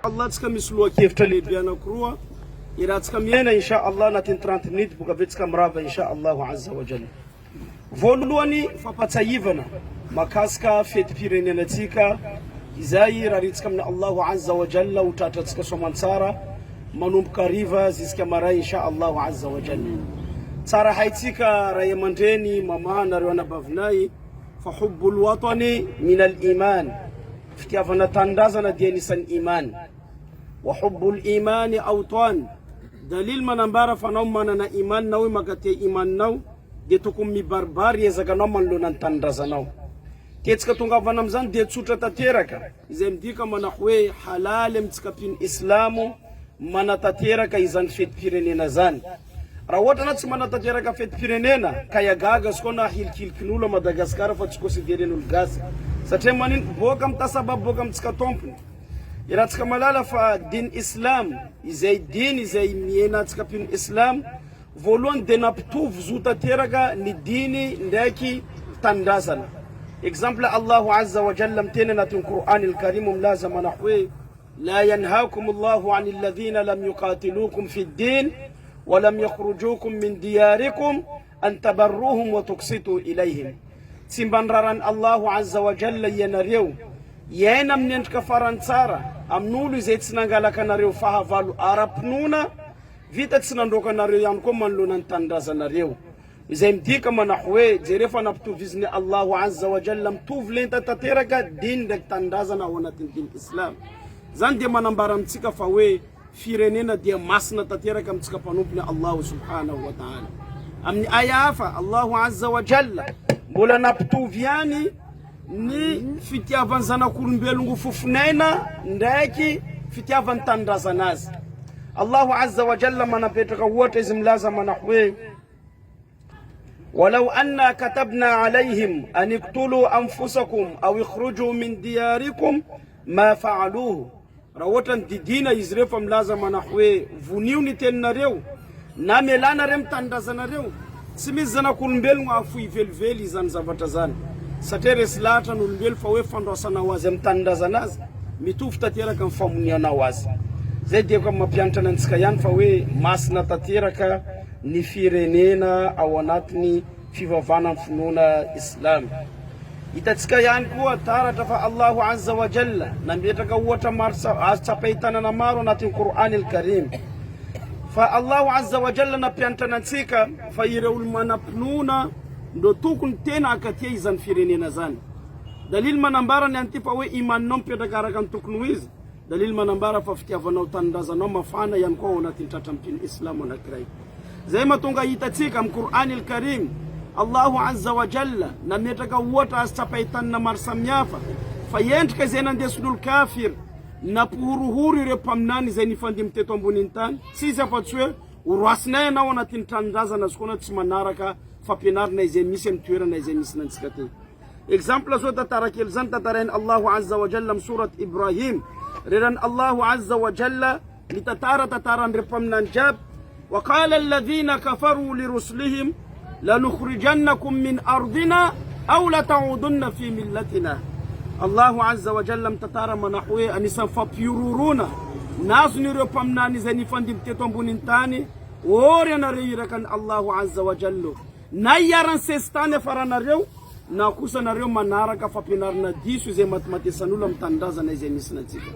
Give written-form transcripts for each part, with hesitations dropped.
Allah tsika misloa kevitra lehibe anakroa iraha tsika miaina insha Allah anatin'ny 30 minutes boka avetsika mirava insha Allah azza wa jalla. Voalohany fampatsahivana makasika fetim-pirenenantsika izay raha ritsika amina Allah azza wa jalla ho tratratsika soamantsara manomboka hariva ziska maray insha Allah azza wa jalla. Tsara haitsika ray aman-dreny mama nareo anabavinay fa hubbul watani min al-iman, fitiavana tandrazana dia anisan'ny iman. Wa hubbul imani awtan, dalil manambara fa anao manana iman nao magatia imaninao dia tokony mibarbary ezakanao manoloana ny tandrazanao. Tetsika tongavana amin'izany dia tsotra tanteraka izay midika mana hoe halal amintsika mpino islamo manatanteraka izany fetim-pirenena zany. Raha ohatra na tsy manatanteraka fetim-pirenena ka iagaga sy koa na hilikilikin'olo a Madagasikara fa tsy konsideren'olo gasy satria manino boka mitasababo boka amintsika tompony. Irahantsika malala fa din islam izay din izay miena antsika mpino islam voalohany dia nampitovy zo tanteraka ny diny ndraiky tandrazana. Exemple Allahu azza wa jalla miteny anatin'ny Qur'an al-Karim milaza mana hoe la yanhaakum Allahu ani alladhina lam yuqatilukum fi ddin wa lam yakhrujukum min diyarikum an tabarruhum wa tuqsitu ilayhim. Tsy mba niraran Allahu azza wa jalla ianareo iaina amin'ny endrika farantsara amin'olo izay tsy nangalaka anareo fahavalo ara-pinoana vita tsy nandroaka anareo ihany koa manoloana ny tandrazanareo. Izay midika mana hoe jerefa nampitoviziny Allahu azza wa jalla mitovy lenta tanteraka diny ndraiky tandrazana ao anatin'ny diny islam. Zany dia manambara amintsika fa hoe firenena dia masina tanteraka amintsika mpanompony Allahu subhanahu wa ta'ala. Amin'ny aya hafa Allahu azza wa jalla mbola nampitovy ihany ny fitiavan'ny zanak'olombelongo fofonaina ndraiky fitiavan'ny tandrazana azy. Allahu azza wa jalla manapetraka ohatra izy milaza mana hoe ولو أننا كتبنا عليهم أن اقتلوا أنفسكم أو اخرجوا من دياركم ما فعلوه. Rahotra ny didina izy rehefa milaza mana hoe vonio ny teninareo na melana reo mitandrazanareo tsy misy zanak'olombelogno afo ivelively izany zavatra zany satria resy lahatra n'olombelo fa hoe fandrasanao azy amin'ny tandrazana azy mitovy tanteraka amin'ny famunianao azy. Zay dia ko mampianatra antsika ihany fa hoe masina tanteraka ny firenena ao anatiny fivavana finoana islam. Hitatsika ihany koa taratra fa Allahu azza wa jalla nametraka ohatra maro tsapahitanana maro anatin'ny Qur'an al-Karim fa Allahu azza wa jalla nampianatra antsika fa ireo olo manam-pinoana ndo tokony tena akatia izany firenena zany. Dalil manambara ny anty fa hoe imaninao mipetraka araka ny tokony ho izy. Dalil manambara fa fitiavanao tandrazanao mafana ihany koa ao anatin'ny tratrampino islamo anankiray. Zay matonga hitatsika amin'ny Qur'an al-Karim Allahu azza wa jalla nametraka ohatra azy tsapahitanana maro samihafa fa endrika izay nandesin'olo kafir nampihorohoro ireo mpaminany izay nifandimy teto ambonin'ny tany tsy izy afa-tsy hoe horoasinay anao anatin'ny tranondrazana azy koa tsy manaraka fampianarana izay misy amin'ny toerana izay misy nantsika teo. Exemple zao tantara kely zany tantarainy Allahu azza wa jalla amin'ny surat Ibrahim reran'ny Allahu azza wa jalla mitantara tantaran'ireo mpaminany jiaby وقال الذين كفروا لرسلهم لنخرجنكم من أرضنا أو لتعودن في ملتنا. الله عز وجل متتارى منحوه أنسان فبيرورونا ناس نيرو پمناني زني فندم تيتون بونينتاني ورينا ريركن الله عز وجل نيارن سيستاني فرنا ريو nakusa na reo manaraka fampianarana diso izay matimatisan'olo amin'ny tandrazana izay misy nantsika.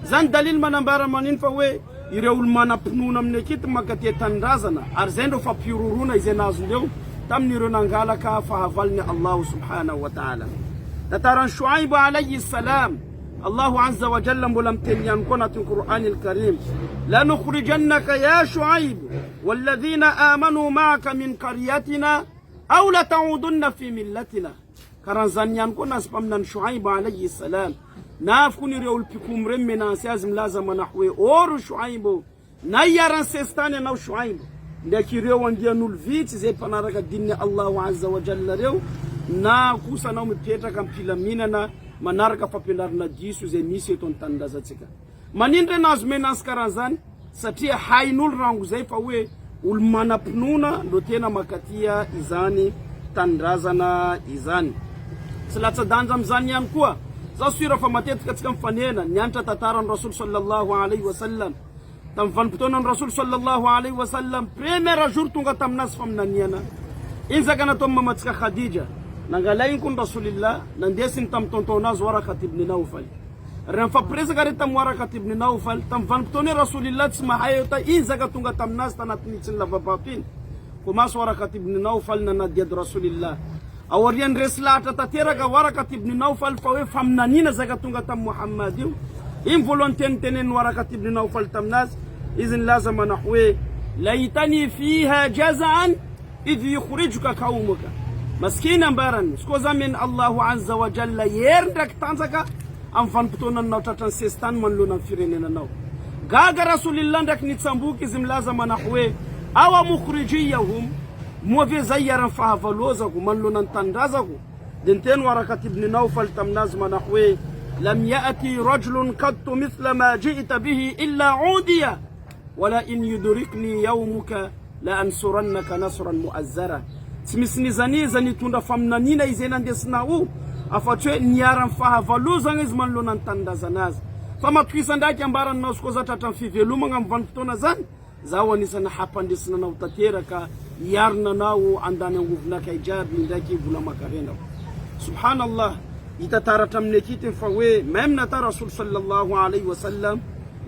Zany dalil manambara manino fa hoe ireo olo manam-pinoana amin'ny akety makatia tandrazana ary zay ndreo fampirorona izay nazondreo tamin'ireo nangalaka fahavaliny Allahu subhanahu wa ta'ala. Tantaran'i Shuaib alayhi salam Allahu azza wa jalla mbola miteny ihany koa anatin'ny Qur'an al-Karim lanukhrijannaka ya Shuaib walladhina amanu ma'aka min qaryatina أو لتعودن في ملتنا. كرانزان يانكو ناس بمنان شعيب عليه السلام نافكوني ريول بكم رمنا سيازم لازم نحوي أورو شعيب نياران سيستاني ناو شعيب لكي ريو ونديانو الفيت زي بنارك الدين الله عز وجل ريو ناكوسا ناو مبيتا كم بلاميننا منارك فبنارنا جيسو زي ميسيتون تندازاتك منين ناس مناس كرانزان ستيا حاينول رانغو زي فاوي ulmanapnuna ndo tena makatia izany tandrazana izany. Tsy latsa-danja amin'izany ihany koa za sura fa matetika katika mfanena nyanta tataran Rasul sallallahu alaihi wasallam tamfan putonan Rasul sallallahu alaihi wasallam premier jour tunga tamnas famnaniana inza kana tomma matka Khadija nangalain kun Rasulillah nandesin tam tontonaz Warakat ibn Nawfal renfa presa gari tam Warakat ibn Nawfal tamfan putoni Rasulillah tsma hayota inza ka tunga tamnas tanatnitsin la babatin kumas Warakat ibn Nawfal na nadiyad Rasulillah awarian reslata tatera ga Warakat ibn Nawfal fawe famnanina zakatunga tam Muhammadiu involonten tenen Warakat ibn Nawfal tamnas izin lazama nahwe laitani fiha jaz'an idh yukhrijuka qaumuka maskina baran skoza min Allahu azza wa jalla yerdak tanzaka am fan putona nawtatan sestan man luna firenena naw gaga Rasulillah ndak nitsambuki izin lazama nahwe awa mukhrijiyahum موفي زيرا فهفلوزكو من لنا تندازكو دنتين Warakat ibn Nawfal تمناز منحوي لم يأتي رجل قط مثل ما جئت به إلا عوديا ولا إن يدركني يومك لأنصرنك نصرا مؤزرا تمسني زني توندا فمنانينا إزينا ديسناو أفتوى نيارا فهفلوزا من لنا تندازناز فما تكيسان داكي أمبارا نوسكوزا تتنفي في لومغا مفانفتونا زان zawani sana hapandi sana na utatera ka yarna nao andane nguvna ka ijab ndaki bula makarenda subhanallah itatara tamnekite fawe memna ta Rasul sallallahu alaihi wasallam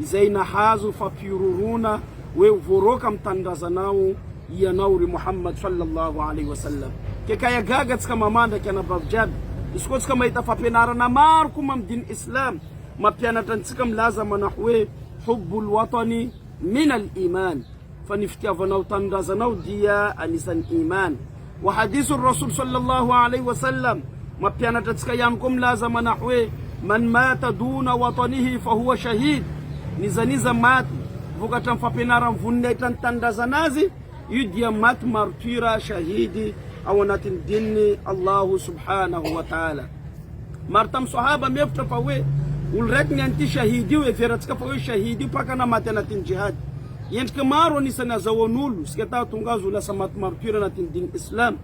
zaina hazu fapiruruna we voroka mtandaza nao ya nauri Muhammad sallallahu alaihi wasallam ke kaya gaga kama manda kana babjab iskos kama itafapenara na marku mamdin islam mapiana tantsika mlazama nahwe hubbul watani من الإيمان فنفتيا فنو تندازنو ديا أنسان إيمان وحديث الرسول صلى الله عليه وسلم ما بيانا تتسكيانكم لازم نحوه من مات دون وطنه فهو شهيد نزا مات فوقتن فبنارم فنيتن تندازنازي يديا مات مرتيرا شهيدي أو ناتن ديني الله سبحانه وتعالى مرتم صحابة مفتفوه ulrekni anti shahidi we feratka fa shahidi paka na matena tin jihad yent kamaro ni sana zawonulu sikata tungazu la samat martira na tin din islam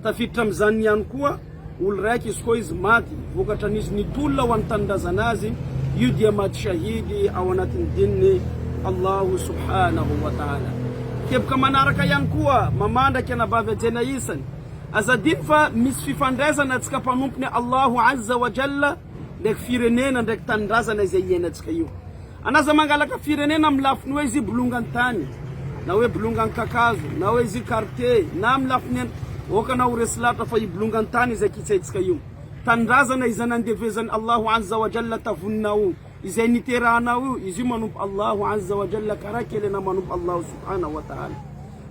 tafitam zanyan kuwa ulreki skoiz mati vukatanis ni tulla wantanda zanazi yudia mat shahidi awana tin dinni Allah subhanahu wa ta'ala kep kama naraka yankuwa mamanda kana bave tena yisan azadin fa misfifandeza na tskapanumpne Allah azza wa jalla dek firenena dek tandaza na zeyena tskayo anaza mangala ka firenena mlafnu wezi bulungantani na we bulungan kakazo na wezi karte na mlafnen wakana ureslata fa bulungantani za kitsetskayo tandaza na izanande vezan Allahu azza wa jalla tafunnahu izeni teranahu izimanu Allahu azza wa jalla karakele na manu Allah subhanahu wa ta'ala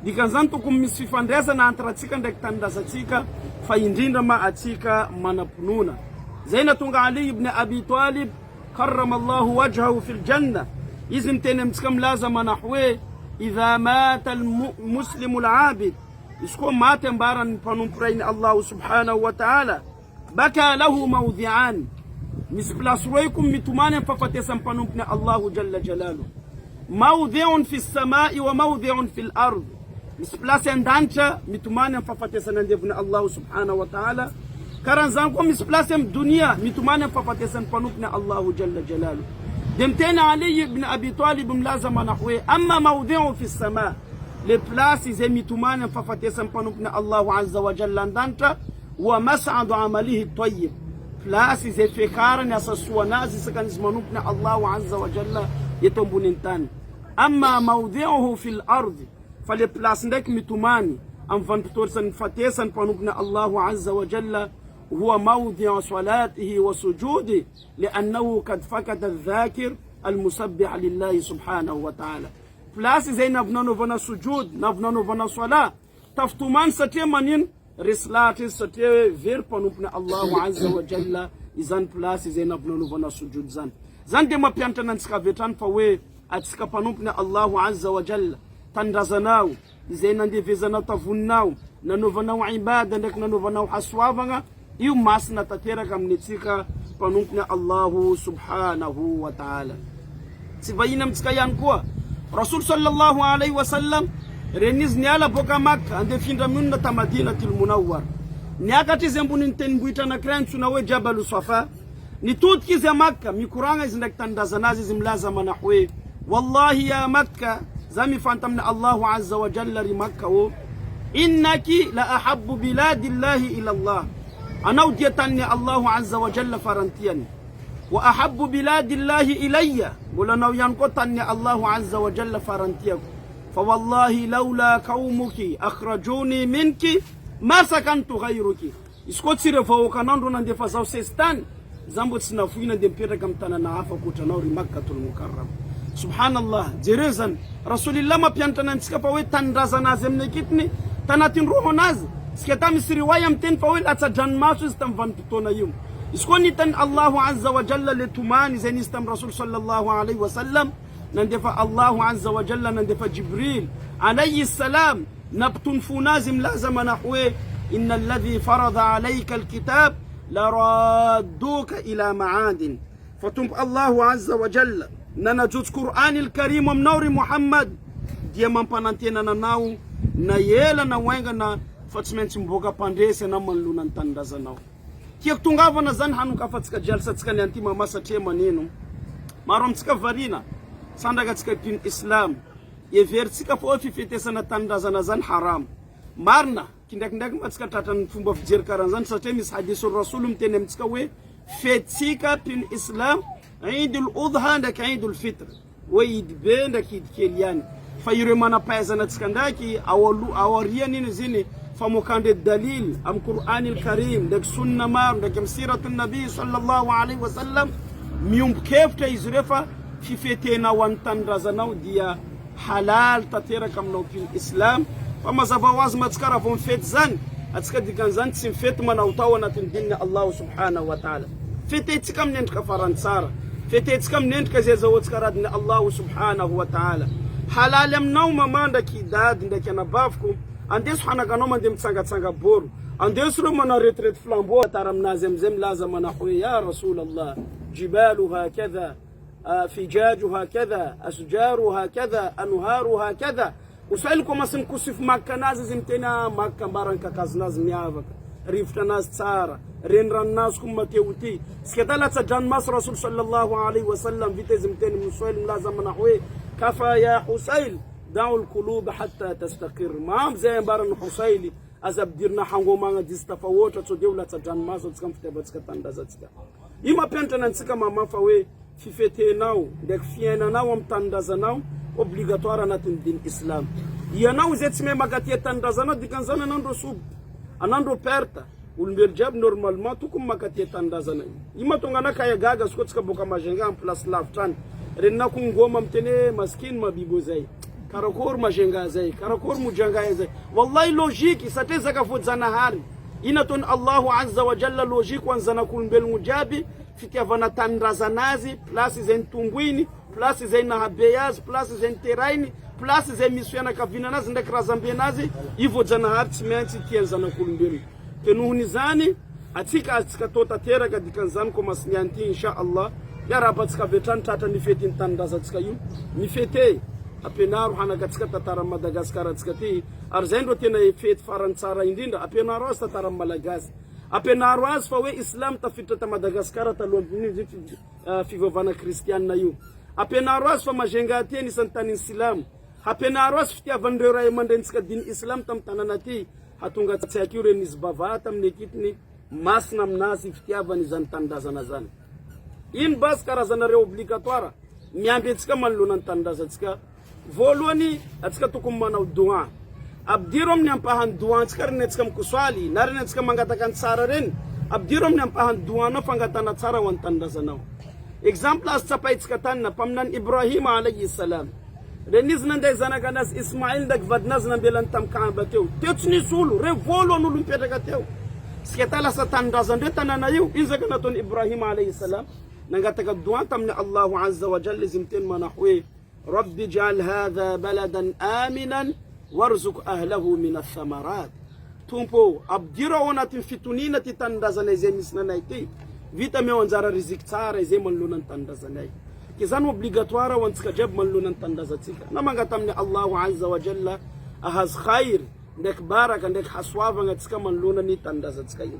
dikanzanto kummisifandeza na antratsika dek tandaza tsika fa indinda ma atsika manapununa زينة علي بن أبي طالب كرم الله وجهه في الجنة إذن تنمسكم لازم نحوه إذا مات المسلم العابد يسكون مات مبارا فنمبرين الله سبحانه وتعالى بكى له موضعان مسبلاسويكم متمان ففتسم فنمبن الله جل جلاله موضع في السماء وموضع في الأرض مسبلاسين دانشا متمان ففتسم الله سبحانه وتعالى karan zanko misplasem dunia mitumane fafatesan panupna Allahu jalla jalalu demtena Ali ibn Abi Talib mlazama nahwe amma mawdi'u fi sama le places ze mitumane fafatesan panupna Allahu azza wa jalla ndanta wa mas'adu amalihi tayyib places ze fekaran asaswa nazi sakanis manupna Allahu azza wa jalla yetombunintan amma mawdi'uhu fil ardi fale place ndek mitumani am vantorsan fatesan panupna Allahu azza wa jalla هو موضع صلاته وسجوده لأنه قد فقد الذاكر المسبح لله سبحانه وتعالى فلاس زي نبنانو فنا سجود نبنانو فنا صلاة تفتمان ستي منين رسلاتي ستي فير پنوبنا الله عز وجل إذن فلاس زي نبنانو فنا سجود زن دي ما بيانتنا نسكا فيتان فوي أتسكا پنوبنا الله عز وجل تندزناو زي نندي فيزنا تفناو نانو فناو عبادة نك نانو فناو حسوافنا iu masna tatera kamnitsika panumpna Allahu subhanahu wa ta'ala sibayina mtskayan kuwa Rasul sallallahu alaihi wasallam reniz niala boka Makka ande finda munna ta Madinatul Munawwar niakati zembunin tenbuita na kranchu na we Jabal Safa nitutkize Makka mikuranga izindak tandaza nazi zimlaza manahwe wallahi ya Makka zami fantamna Allahu azza wa jalla ri Makka wo innaki la ahabbu biladillahi ila Allah anaudiyatani Allahu azza wa jalla farantiyani wa ahabbu biladillahi ilayya wala naw yankotani Allahu azza wa jalla farantiyaku فوالله لولا قومك أخرجوني منك ما سكنت غيرك اسكوت سير فوكاناندو نندفا زاو سيستان زامبو تسنافوينا دمبيرا كم تانا نعافا كوتانوري مكة المكرم سبحان الله جيريزان رسول الله ما بيانتنا نسكا فوي تندازا نازم نكتني تناتين روحو ناز سكتا مسيري وايام تين فوي لأتا جان ماسو استنفان تتونا يوم اسكوني تن الله عز وجل لتماني زين استم رسول صلى الله عليه وسلم نندفع الله عز وجل نندفع جبريل عليه السلام نبتن فنازم لازم نحوه إن الذي فرض عليك الكتاب لرادوك إلى معاد فتنب الله عز وجل ننجد قرآن الكريم ومنور محمد دي من پانانتين نناو نيلا نوينغنا فتسمنت مبوغا پانديس نمان لونان تندازناو كيك تنغافا نزان حانوكا فتسك جلسة تسكا نيانتي ماماسا تيما نينو ماروم تسكا فرينا sandaga tsika pin islam ye vertsika fo fi fetesana tandazana zan haram marna kindak matska tatan fumba fjer karanzan satemis hadisul rasulum tenem tsika we fetsika pin islam eidul udha ndak eidul fitr we idbenda kidkelian fayure mana paisana tsika ndaki awariya nini zini famukande dalil am qur'anil karim dak sunna mar dak siratun nabi sallallahu alaihi wasallam mium kefta izrefa في فتنا وانتندرزناو ديا حلال تطيرا كم نو في الإسلام فما زبواز ما تكرا فون فت زن أتكد كان زن تسم فت من أوتاونا تندين الله سبحانه وتعالى فتت كم ننت كفرنسارا فتت كم ننت كزيزو تكرا دين الله سبحانه وتعالى حلال يمناو ما ndaki dad ndaki na bafku andes hana kanoma dem tsanga bor andes ro mana retret flambeau taram nazemzem lazama na ya rasul Allah jibaluha kadha فجاجها كذا أشجارها كذا أنهارها كذا وسألكم اسم كسف مكة ناز زمتنا مكة بارنكا كازناز ميافك ريفت ناس تسارة رين الناس كم تيوتي سكتالة جان مصر رسول صلى الله عليه وسلم في تزمتين من سؤال لازم نحوي كفى يا حسين دعوا القلوب حتى تستقر مام زي بارن حسيلي أزاب ديرنا حنغو مانا ديستفاوتا تو دولة جان مصر تسكم في تبت سكتان دازتك إما بيانتنا نسكا ماما فوي في فتناو دك فينا ناو متندازناو obligatoire natin din islam yanao zetsime magati tandazana dikanzana nando sub anando perta ulmbel jab normalement tukum magati tandazana ima tongana kaya gaga skotska boka majenga en place laftan renna ku ngoma mtene maskin mabibo zai karakor majenga zai karakor mujanga zai wallahi logique sateza kafudzana hali inaton Allah azza wa jalla logique wanzana kulmbel mujabi fikia vana tandazanazi place zentumbwini place zena habeyaz place zenteraini place zemisuana kavina nazi ndakrazambie nazi ivo jana harti mensi tienzana kulumbeli kenuhunizani atika tota tera kadikanzan ko masnyanti insha Allah ya rabatka vetan tata ni fetin tandaza tsika yu ni fete apenaru hana katika tatara Madagascar tsikati arzendo tena fet farantsara indinda apenaru asta tatara Malagasy apenaru as fa we islam tafita ta Madagascar ta lombini fivovana kristian na yu apenaru as fa majenga teni santani islam apenaru as fitia vandera yamandensika din islam tam tananati hatunga tsakure nisbavata mnekitni masna mnasi fitia vani zantandazana zana in bas karazana re obligatoire miambetsika manlonan tandazatsika voloni atsika tukumana dua abdirom nyampahan dua tskarnetsika mkuswali narenetsika mangatakan tsara ren abdirom nyampahan dua na fangatana tsara wan tandazanao example as tsapaitsika tanna pamnan Ibrahim alayhi salam reniz nande zanaganas Ismail dak vadnaz nambelan tam kaambateu tetsni sulu re volonu lumpetagatew sketala sa tandazande tanana yu izakanaton Ibrahim alayhi salam نغتك الدعاء من الله عز وجل زمتين منحوي رب اجعل هذا بلدا آمنا وارزق أهله من الثمرات تومبو أبديرو وناتن فتونينة تندازني زي مسنانايتي فيتا ميوانزارا رزق تارا زي من لونان تندازناي كيزان وبليغاتوارا وانسكا جاب من لونان تندازتيك نما من الله عز وجل أهز خير ندك بارك ندك حسوافا نتسكا من لونان تندازتيك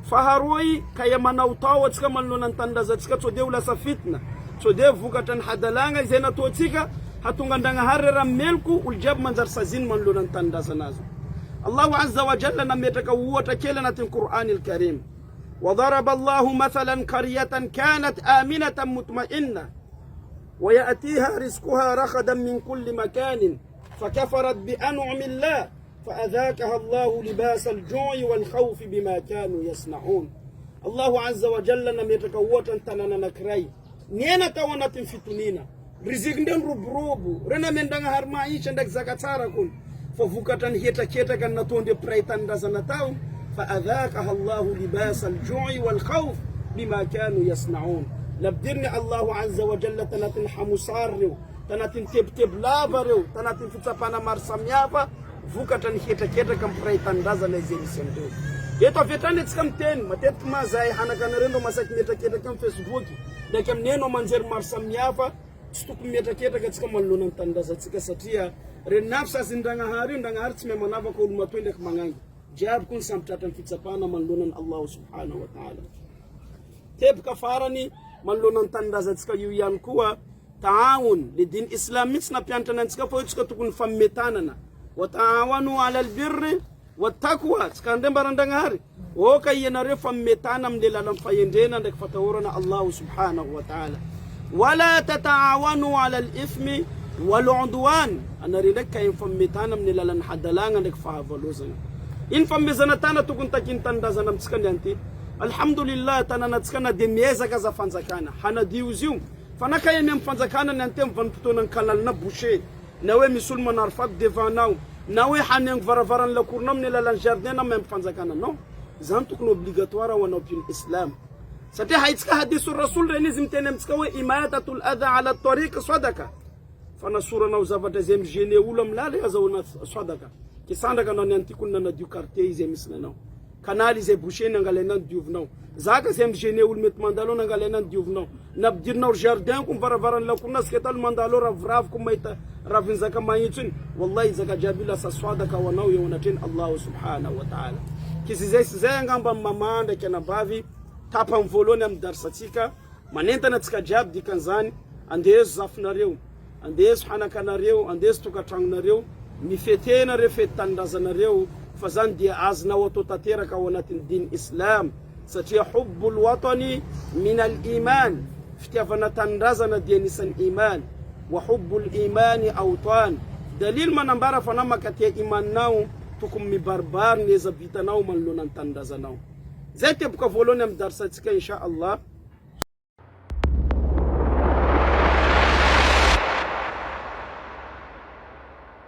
faharoi kaya manautawa tsika manlona tandaza tsika tsode ulasa fitna tsode vukatan hadalanga izena totsika hatungandanga harera melku uljab manjar sazin manlona tandaza nazo. Allah azza wa jalla nametaka uota kele na tin Qur'an al-Karim. وضرب الله مثلا قرية كانت آمنة مطمئنة ويأتيها رزقها رخدا من كل مكان فكفرت بأنعم الله فأذاقها الله لباس الجوع والخوف بما كانوا يصنعون. الله عز وجل نميتكوتا تنانا نكراي نينا توانا تنفتنينا رزق ندن ربروبو رنا من دنغ هرمائيش عندك زكاتارا كون ففوكتا هيتا كيتا كان نتون دي برايتان دازانا فأذاقها الله لباس الجوع والخوف بما كانوا يصنعون. لبدرني الله عز وجل تناتن حمصاريو تناتن تب لابريو تناتن فتسابانا مرساميافا vukatan hita kam praitandaza na zeni sendo yeto vetane tskam ten matet mazai hanakana rendo masak meta kam Facebook da kam neno manjer marsamiafa stuk meta ka tskam mallonan tandaza tsika satia re nafsa zindanga hari tsme manava ko ulma twende kmangangi jab kun samtatan fitsapana mallonan Allah subhanahu wa ta'ala teb kafarani mallonan tandaza tsika yuyan kuwa taawun lidin islamits na piantanan tsika fo tsika tukun fammetanana وتعاونوا على البر والتقوى سكاندن برندغاري او كاينا رفم متانم للالم فيندينا دك فتورنا الله سبحانه وتعالى ولا تتعاونوا على الاثم والعدوان انا ريدك كاين فم متانم للالن حدلان دك فافلوزن ان فم زنتانا تكون تكين تندازنم سكاندنتي الحمد لله تنانا تسكنا دميزا كذا فانزكانا حنا ديوزيوم فانا كاين فانزكانا ننتم فانتونن كلال نبوشي nawe musulman arfak devant nawe hanen varavaran la kurnam ne la jardin na même fanzakana non zantuk no obligatoire wa no pin islam sate haitska hadithu rasul renizim tenem tskawe imatatul adha ala tariq sadaka fana sura na uzavata zem jene ulam la ya zawna sadaka kisanda kana nanti kunna na du quartier zem isna kanali ze boucher na ngalenan duvno zaka zem jene ul met mandalo na ngalenan duvno nabdir na jardin kum varavaran la kunna sketal mandalo rav kum maita rafin zaka mayitun wallahi zaka jabila sa sadaka wa nawi wanatin Allah subhanahu wa ta'ala kisi zai ngamba mama da kana bavi tapan volone am darsatika manenta na tsika jab dikanzani andes zafna rew andes hanaka na rew andes tukatang na rew ni fetena refetandazana rew fazan dia azna wato tatera ka wanatin din islam satia hubbul watani min al iman fitafana tandazana din san iman وحب الإيمان أوطان دليل ما نمبر فنما كتير إيمان ناو تكم مباربار نزبيت ناو من لون تندز ناو زي تبقى فولون درستك إن شاء الله